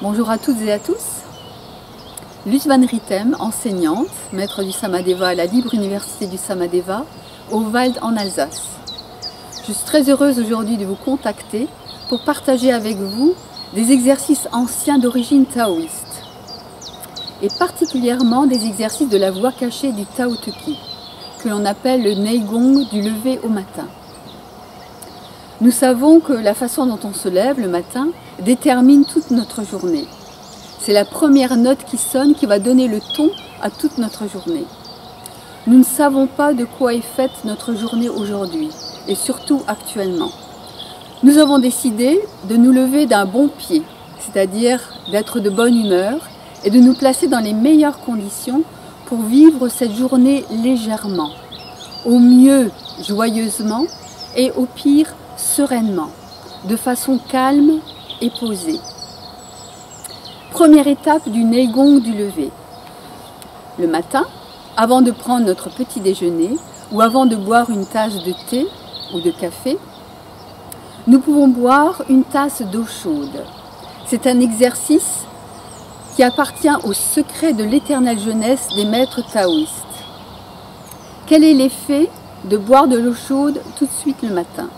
Bonjour à toutes et à tous. Luce Van Ritem, enseignante, maître du Samadeva à la Libre Université du Samadeva, au Wald en Alsace. Je suis très heureuse aujourd'hui de vous contacter pour partager avec vous des exercices anciens d'origine taoïste et particulièrement des exercices de la voie cachée du Tao Te Ching, que l'on appelle le Neigong du lever au matin. Nous savons que la façon dont on se lève le matin détermine toute notre journée. C'est la première note qui sonne qui va donner le ton à toute notre journée. Nous ne savons pas de quoi est faite notre journée aujourd'hui, et surtout actuellement. Nous avons décidé de nous lever d'un bon pied, c'est-à-dire d'être de bonne humeur et de nous placer dans les meilleures conditions pour vivre cette journée légèrement, au mieux joyeusement et au pire sereinement, de façon calme et posée. Première étape du Neigong du lever. Le matin, avant de prendre notre petit déjeuner ou avant de boire une tasse de thé ou de café, nous pouvons boire une tasse d'eau chaude. C'est un exercice qui appartient au secret de l'éternelle jeunesse des maîtres taoïstes. Quel est l'effet de boire de l'eau chaude tout de suite le matin?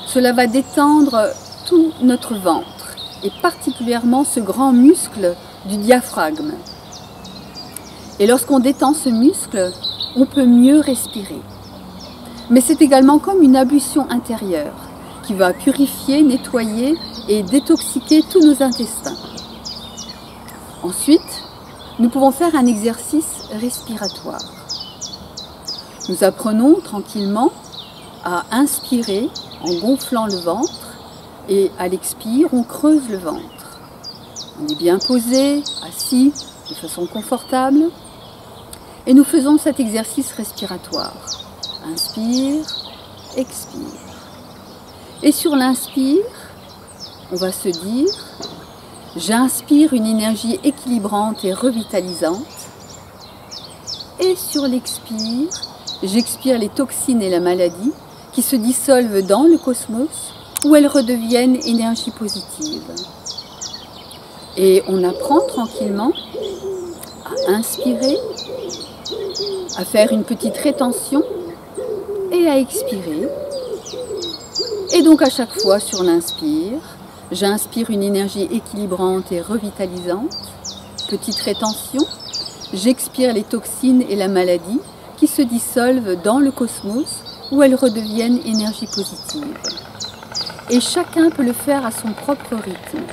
Cela va détendre tout notre ventre et particulièrement ce grand muscle du diaphragme. Et lorsqu'on détend ce muscle, on peut mieux respirer. Mais c'est également comme une ablution intérieure qui va purifier, nettoyer et détoxiquer tous nos intestins. Ensuite, nous pouvons faire un exercice respiratoire. Nous apprenons tranquillement à inspirer en gonflant le ventre et à l'expire, on creuse le ventre. On est bien posé, assis, de façon confortable et nous faisons cet exercice respiratoire. Inspire, expire. Et sur l'inspire, on va se dire « J'inspire une énergie équilibrante et revitalisante » et sur l'expire, j'expire les toxines et la maladie qui se dissolvent dans le cosmos où elles redeviennent énergie positive. Et on apprend tranquillement à inspirer, à faire une petite rétention et à expirer. Et donc à chaque fois sur l'inspire, j'inspire une énergie équilibrante et revitalisante, petite rétention, j'expire les toxines et la maladie qui se dissolvent dans le cosmos où elles redeviennent énergie positive. Et chacun peut le faire à son propre rythme.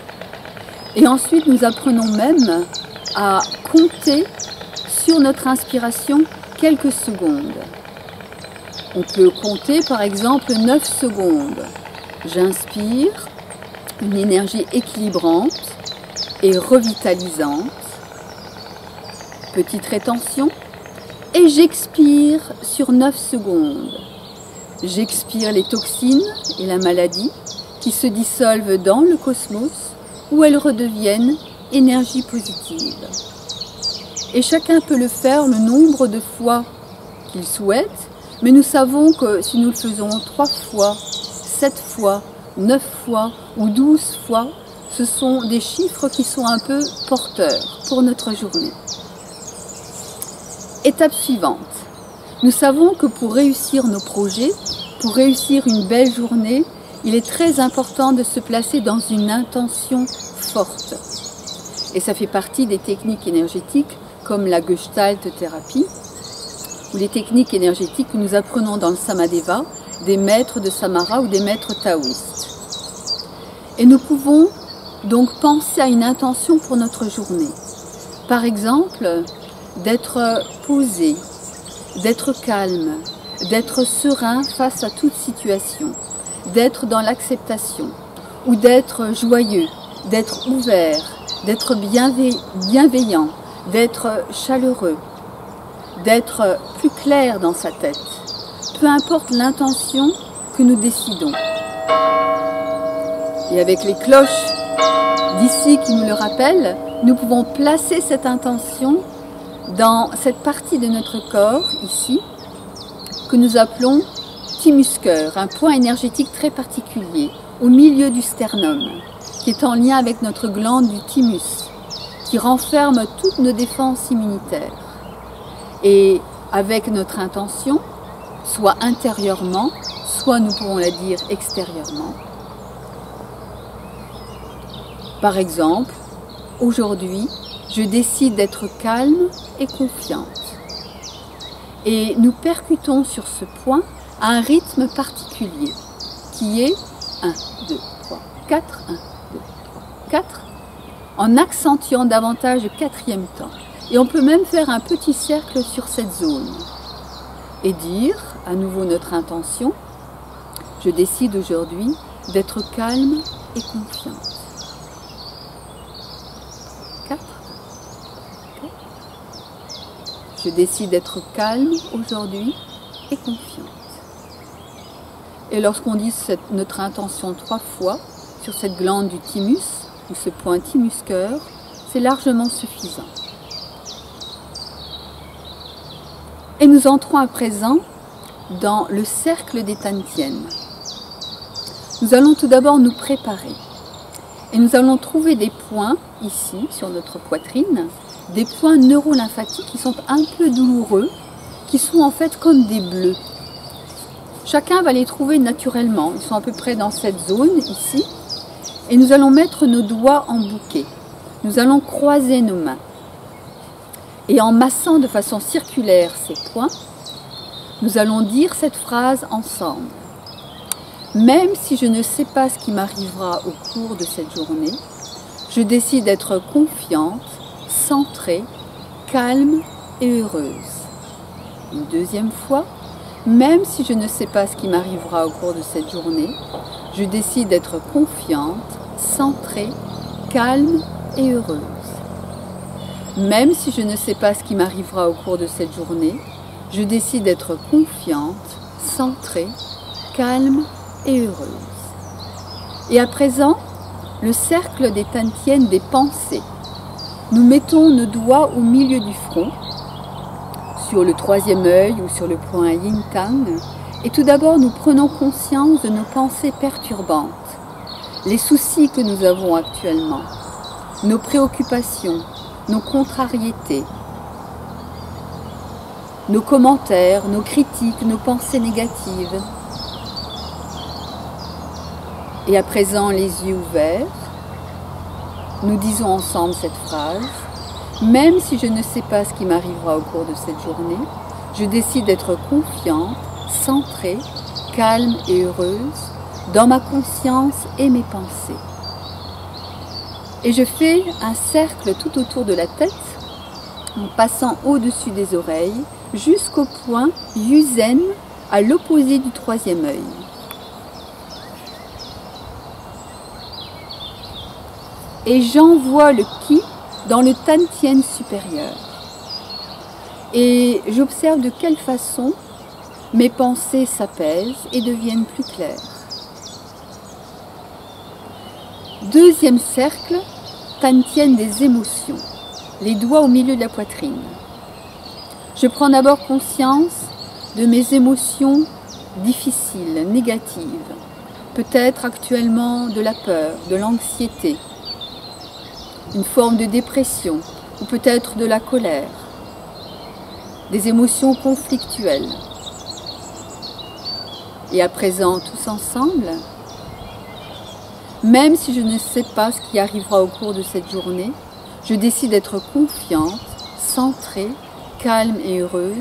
Et ensuite, nous apprenons même à compter sur notre inspiration quelques secondes. On peut compter par exemple 9 secondes. J'inspire une énergie équilibrante et revitalisante. Petite rétention. Et j'expire sur 9 secondes. J'expire les toxines et la maladie qui se dissolvent dans le cosmos où elles redeviennent énergie positive. Et chacun peut le faire le nombre de fois qu'il souhaite, mais nous savons que si nous le faisons 3 fois, 7 fois, 9 fois ou 12 fois, ce sont des chiffres qui sont un peu porteurs pour notre journée. Étape suivante. Nous savons que pour réussir nos projets, pour réussir une belle journée, il est très important de se placer dans une intention forte. Et ça fait partie des techniques énergétiques comme la Gestalt thérapie ou les techniques énergétiques que nous apprenons dans le Samadeva des maîtres de Samara ou des maîtres taoïstes. Et nous pouvons donc penser à une intention pour notre journée. Par exemple, d'être posé, d'être calme, d'être serein face à toute situation, d'être dans l'acceptation ou d'être joyeux, d'être ouvert, d'être bienveillant, d'être chaleureux, d'être plus clair dans sa tête. Peu importe l'intention que nous décidons. Et avec les cloches d'ici qui nous le rappellent, nous pouvons placer cette intention dans cette partie de notre corps, ici, que nous appelons thymuscœur, un point énergétique très particulier, au milieu du sternum, qui est en lien avec notre glande du thymus, qui renferme toutes nos défenses immunitaires. Et avec notre intention, soit intérieurement, soit nous pouvons la dire extérieurement. Par exemple, aujourd'hui, je décide d'être calme et confiante. Et nous percutons sur ce point à un rythme particulier, qui est 1, 2, 3, 4, 1, 2, 3, 4, en accentuant davantage le quatrième temps. Et on peut même faire un petit cercle sur cette zone et dire à nouveau notre intention. Je décide aujourd'hui d'être calme et confiante. 4. Je décide d'être calme aujourd'hui et confiante. Et lorsqu'on dit notre intention 3 fois sur cette glande du thymus, ou ce point thymus-cœur, c'est largement suffisant. Et nous entrons à présent dans le cercle des Tantien. Nous allons tout d'abord nous préparer. Et nous allons trouver des points, ici, sur notre poitrine, des points neurolymphatiques qui sont un peu douloureux, qui sont en fait comme des bleus. Chacun va les trouver naturellement. Ils sont à peu près dans cette zone, ici. Et nous allons mettre nos doigts en bouquet. Nous allons croiser nos mains. Et en massant de façon circulaire ces points, nous allons dire cette phrase ensemble. Même si je ne sais pas ce qui m'arrivera au cours de cette journée, je décide d'être confiante, centrée, calme et heureuse. Une deuxième fois, même si je ne sais pas ce qui m'arrivera au cours de cette journée, je décide d'être confiante, centrée, calme et heureuse. Même si je ne sais pas ce qui m'arrivera au cours de cette journée, je décide d'être confiante, centrée, calme et heureuse. Et à présent, le cercle des Tantien des pensées. Nous mettons nos doigts au milieu du front, sur le troisième œil ou sur le point Yin Tang, et tout d'abord nous prenons conscience de nos pensées perturbantes, les soucis que nous avons actuellement, nos préoccupations, nos contrariétés, nos commentaires, nos critiques, nos pensées négatives. Et à présent, les yeux ouverts, nous disons ensemble cette phrase. Même si je ne sais pas ce qui m'arrivera au cours de cette journée, je décide d'être confiante, centrée, calme et heureuse dans ma conscience et mes pensées. Et je fais un cercle tout autour de la tête, en passant au-dessus des oreilles, jusqu'au point Yuzen, à l'opposé du troisième œil. Et j'envoie le Qi dans le Tantien supérieur. Et j'observe de quelle façon mes pensées s'apaisent et deviennent plus claires. Deuxième cercle, Tantien des émotions, les doigts au milieu de la poitrine. Je prends d'abord conscience de mes émotions difficiles, négatives, peut-être actuellement de la peur, de l'anxiété, une forme de dépression ou peut-être de la colère, des émotions conflictuelles. Et à présent, tous ensemble, même si je ne sais pas ce qui arrivera au cours de cette journée, je décide d'être confiante, centrée, calme et heureuse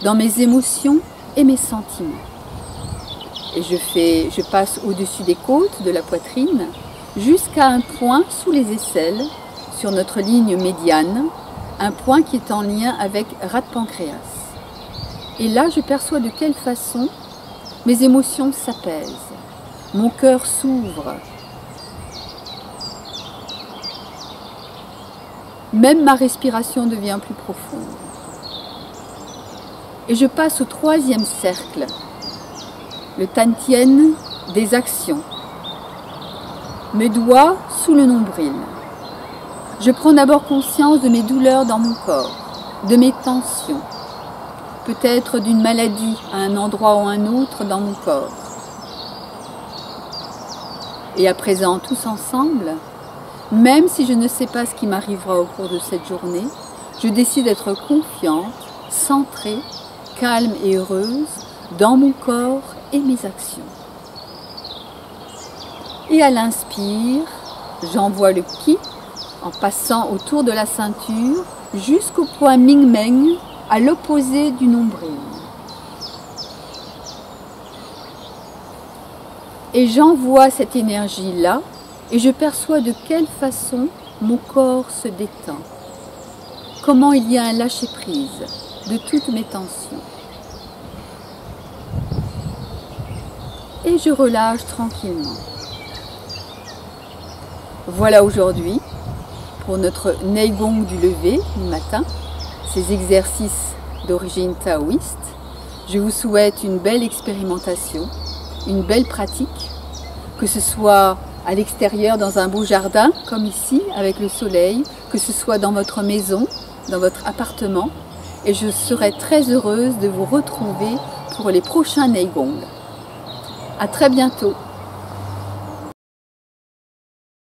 dans mes émotions et mes sentiments. Et je passe au-dessus des côtes de la poitrine jusqu'à un point sous les aisselles, sur notre ligne médiane, un point qui est en lien avec rate-pancréas. Et là, je perçois de quelle façon mes émotions s'apaisent, mon cœur s'ouvre, même ma respiration devient plus profonde. Et je passe au troisième cercle, le Tantien des actions. Mes doigts sous le nombril. Je prends d'abord conscience de mes douleurs dans mon corps, de mes tensions, peut-être d'une maladie à un endroit ou un autre dans mon corps. Et à présent, tous ensemble, même si je ne sais pas ce qui m'arrivera au cours de cette journée, je décide d'être confiante, centrée, calme et heureuse dans mon corps et mes actions. Et à l'inspire, j'envoie le Qi en passant autour de la ceinture jusqu'au point Ming-Meng à l'opposé du nombril. Et j'envoie cette énergie-là et je perçois de quelle façon mon corps se détend. Comment il y a un lâcher-prise de toutes mes tensions. Et je relâche tranquillement. Voilà aujourd'hui pour notre Neigong du lever du matin, ces exercices d'origine taoïste. Je vous souhaite une belle expérimentation, une belle pratique, que ce soit à l'extérieur dans un beau jardin comme ici avec le soleil, que ce soit dans votre maison, dans votre appartement, et je serai très heureuse de vous retrouver pour les prochains Neigong. À très bientôt.